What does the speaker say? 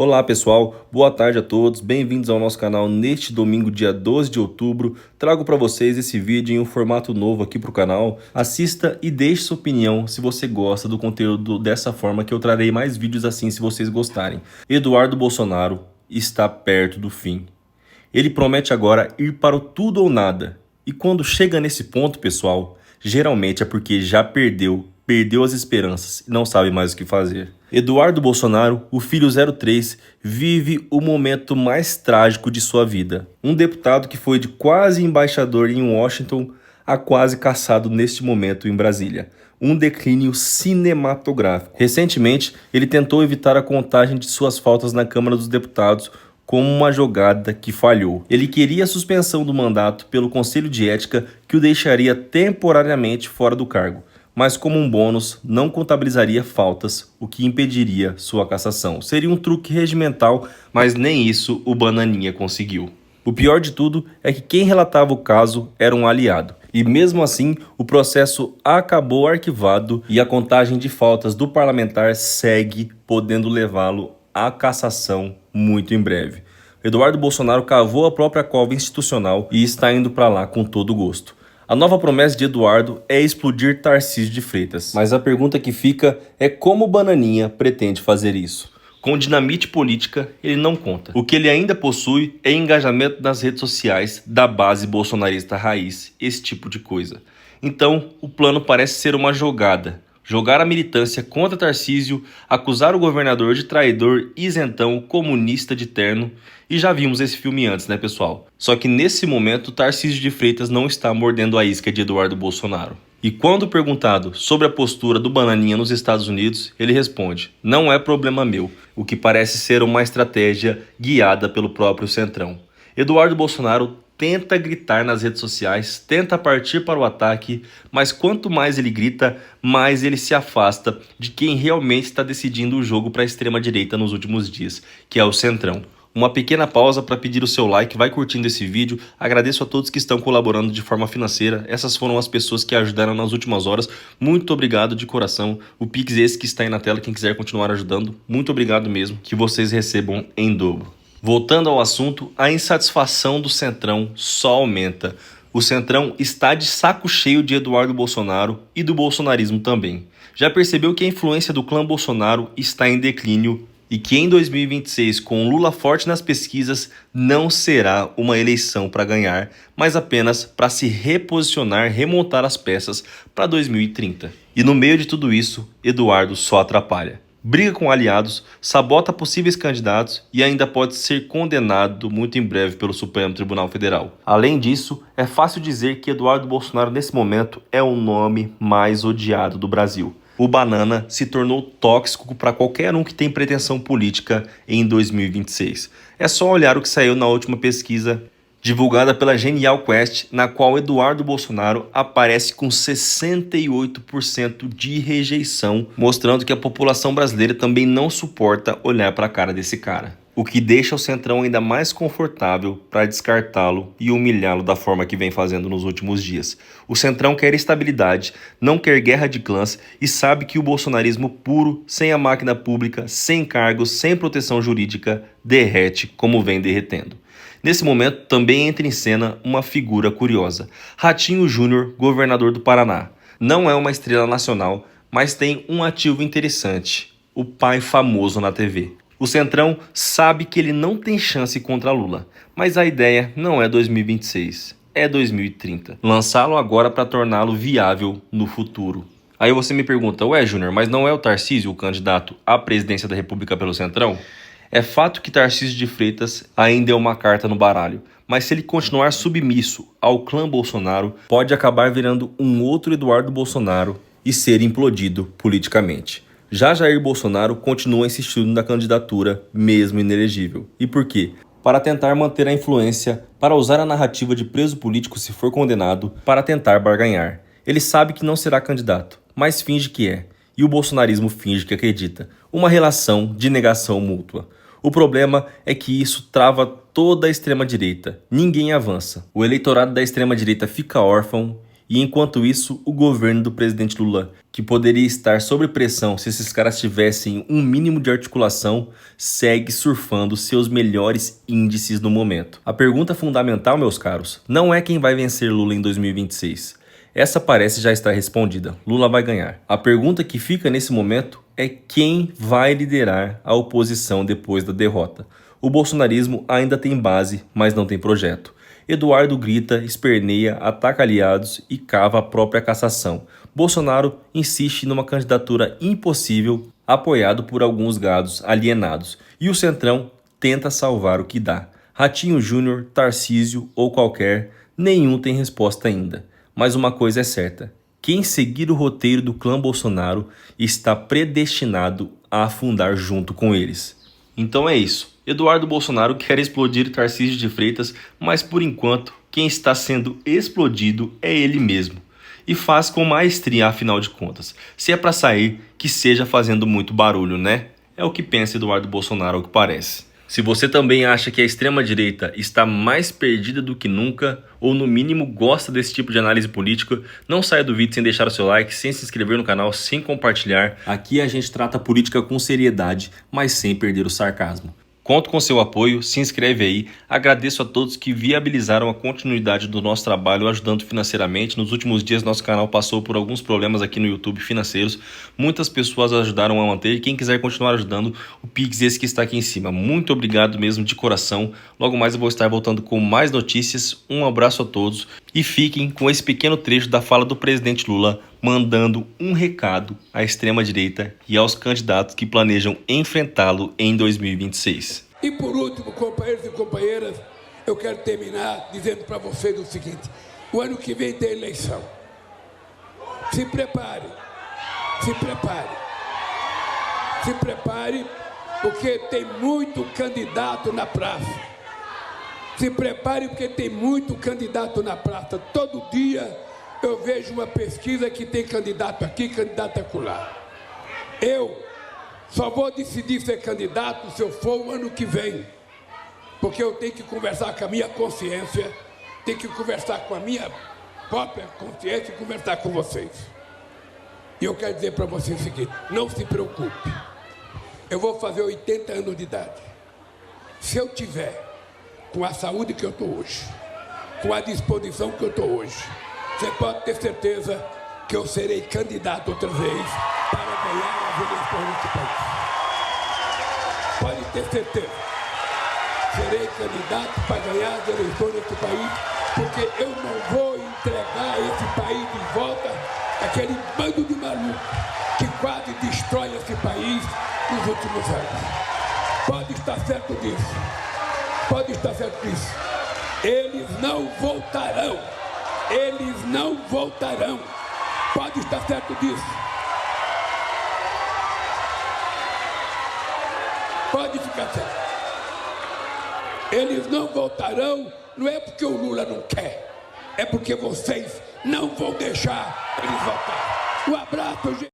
Olá pessoal, boa tarde a todos, bem-vindos ao nosso canal. Neste domingo, dia 12 de outubro, trago para vocês esse vídeo em um formato novo aqui para o canal. Assista e deixe sua opinião se você gosta do conteúdo dessa forma, que eu trarei mais vídeos assim se vocês gostarem. Eduardo Bolsonaro está perto do fim. Ele promete agora ir para o tudo ou nada. E quando chega nesse ponto, pessoal, geralmente é porque já perdeu as esperanças e não sabe mais o que fazer. Eduardo Bolsonaro, o filho 03, vive o momento mais trágico de sua vida. Um deputado que foi de quase embaixador em Washington a quase caçado neste momento em Brasília. Um declínio cinematográfico. Recentemente, ele tentou evitar a contagem de suas faltas na Câmara dos Deputados como uma jogada que falhou. Ele queria a suspensão do mandato pelo Conselho de Ética, que o deixaria temporariamente fora do cargo, mas como um bônus não contabilizaria faltas, o que impediria sua cassação. Seria um truque regimental, mas nem isso o Bananinha conseguiu. O pior de tudo é que quem relatava o caso era um aliado. E mesmo assim, o processo acabou arquivado e a contagem de faltas do parlamentar segue, podendo levá-lo à cassação muito em breve. Eduardo Bolsonaro cavou a própria cova institucional e está indo para lá com todo gosto. A nova promessa de Eduardo é explodir Tarcísio de Freitas. Mas a pergunta que fica é como o Bananinha pretende fazer isso. Com dinamite política, ele não conta. O que ele ainda possui é engajamento nas redes sociais da base bolsonarista raiz, esse tipo de coisa. Então, o plano parece ser uma jogada. Jogar a militância contra Tarcísio, acusar o governador de traidor, isentão, comunista de terno. E já vimos esse filme antes, né, pessoal? Só que nesse momento, Tarcísio de Freitas não está mordendo a isca de Eduardo Bolsonaro. E quando perguntado sobre a postura do Bananinha nos Estados Unidos, ele responde: não é problema meu, o que parece ser uma estratégia guiada pelo próprio Centrão. Eduardo Bolsonaro tenta gritar nas redes sociais, tenta partir para o ataque, mas quanto mais ele grita, mais ele se afasta de quem realmente está decidindo o jogo para a extrema-direita nos últimos dias, que é o Centrão. Uma pequena pausa para pedir o seu like, vai curtindo esse vídeo, agradeço a todos que estão colaborando de forma financeira, essas foram as pessoas que ajudaram nas últimas horas, muito obrigado de coração, o Pix esse que está aí na tela, quem quiser continuar ajudando, muito obrigado mesmo, que vocês recebam em dobro. Voltando ao assunto, a insatisfação do Centrão só aumenta. O Centrão está de saco cheio de Eduardo Bolsonaro e do bolsonarismo também. Já percebeu que a influência do clã Bolsonaro está em declínio e que em 2026, com Lula forte nas pesquisas, não será uma eleição para ganhar, mas apenas para se reposicionar, remontar as peças para 2030. E no meio de tudo isso, Eduardo só atrapalha. Briga com aliados, sabota possíveis candidatos e ainda pode ser condenado muito em breve pelo Supremo Tribunal Federal. Além disso, é fácil dizer que Eduardo Bolsonaro nesse momento é o nome mais odiado do Brasil. O Banana se tornou tóxico para qualquer um que tem pretensão política em 2026. É só olhar o que saiu na última pesquisa divulgada pela Genial Quest, na qual Eduardo Bolsonaro aparece com 68% de rejeição, mostrando que a população brasileira também não suporta olhar para a cara desse cara. O que deixa o Centrão ainda mais confortável para descartá-lo e humilhá-lo da forma que vem fazendo nos últimos dias. O Centrão quer estabilidade, não quer guerra de clãs e sabe que o bolsonarismo puro, sem a máquina pública, sem cargos, sem proteção jurídica, derrete como vem derretendo. Nesse momento, também entra em cena uma figura curiosa. Ratinho Júnior, governador do Paraná. Não é uma estrela nacional, mas tem um ativo interessante: o pai famoso na TV. O Centrão sabe que ele não tem chance contra Lula, mas a ideia não é 2026, é 2030. Lançá-lo agora para torná-lo viável no futuro. Aí você me pergunta: ué, Júnior, mas não é o Tarcísio o candidato à presidência da República pelo Centrão? É fato que Tarcísio de Freitas ainda é uma carta no baralho, mas se ele continuar submisso ao clã Bolsonaro, pode acabar virando um outro Eduardo Bolsonaro e ser implodido politicamente. Já Jair Bolsonaro continua insistindo na candidatura, mesmo inelegível. E por quê? Para tentar manter a influência, para usar a narrativa de preso político se for condenado, para tentar barganhar. Ele sabe que não será candidato, mas finge que é. E o bolsonarismo finge que acredita. Uma relação de negação mútua. O problema é que isso trava toda a extrema-direita. Ninguém avança. O eleitorado da extrema-direita fica órfão E enquanto isso, o governo do presidente Lula, que poderia estar sob pressão se esses caras tivessem um mínimo de articulação, segue surfando seus melhores índices no momento. A pergunta fundamental, meus caros, não é quem vai vencer Lula em 2026. Essa parece já estar respondida. Lula vai ganhar. A pergunta que fica nesse momento é quem vai liderar a oposição depois da derrota. O bolsonarismo ainda tem base, mas não tem projeto. Eduardo grita, esperneia, ataca aliados e cava a própria cassação. Bolsonaro insiste numa candidatura impossível, apoiado por alguns gados alienados. E o Centrão tenta salvar o que dá. Ratinho Júnior, Tarcísio ou qualquer, nenhum tem resposta ainda. Mas uma coisa é certa, quem seguir o roteiro do clã Bolsonaro está predestinado a afundar junto com eles. Então é isso. Eduardo Bolsonaro quer explodir Tarcísio de Freitas, mas por enquanto quem está sendo explodido é ele mesmo. E faz com maestria, afinal de contas. Se é para sair, que seja fazendo muito barulho, né? É o que pensa Eduardo Bolsonaro, ao que parece. Se você também acha que a extrema-direita está mais perdida do que nunca, ou no mínimo gosta desse tipo de análise política, não saia do vídeo sem deixar o seu like, sem se inscrever no canal, sem compartilhar. Aqui a gente trata a política com seriedade, mas sem perder o sarcasmo. Conto com seu apoio, se inscreve aí. Agradeço a todos que viabilizaram a continuidade do nosso trabalho ajudando financeiramente. Nos últimos dias nosso canal passou por alguns problemas aqui no YouTube financeiros. Muitas pessoas ajudaram a manter e quem quiser continuar ajudando, o Pix esse que está aqui em cima. Muito obrigado mesmo de coração. Logo mais eu vou estar voltando com mais notícias. Um abraço a todos e fiquem com esse pequeno trecho da fala do presidente Lula mandando um recado à extrema-direita e aos candidatos que planejam enfrentá-lo em 2026. E por último, companheiros e companheiras, eu quero terminar dizendo para vocês o seguinte: o ano que vem tem eleição. Se prepare, se prepare, se prepare, porque tem muito candidato na praça. Se prepare, porque tem muito candidato na praça. Todo dia eu vejo uma pesquisa que tem candidato aqui, candidato acolá. Eu só vou decidir ser candidato se eu for o ano que vem, porque eu tenho que conversar com a minha consciência, tenho que conversar com a minha própria consciência e conversar com vocês. E eu quero dizer para vocês o seguinte: não se preocupe, eu vou fazer 80 anos de idade. Se eu tiver com a saúde que eu estou hoje, com a disposição que eu estou hoje, você pode ter certeza que eu serei candidato outra vez para ganhar as eleições neste país. Pode ter certeza. Serei candidato para ganhar as eleições neste país, porque eu não vou entregar esse país de volta àquele bando de malucos que quase destrói esse país nos últimos anos. Pode estar certo disso. Pode estar certo disso. Eles não voltarão. Eles não voltarão. Pode estar certo disso. Pode ficar certo. Eles não voltarão, não é porque o Lula não quer, é porque vocês não vão deixar eles voltar. Um abraço, gente.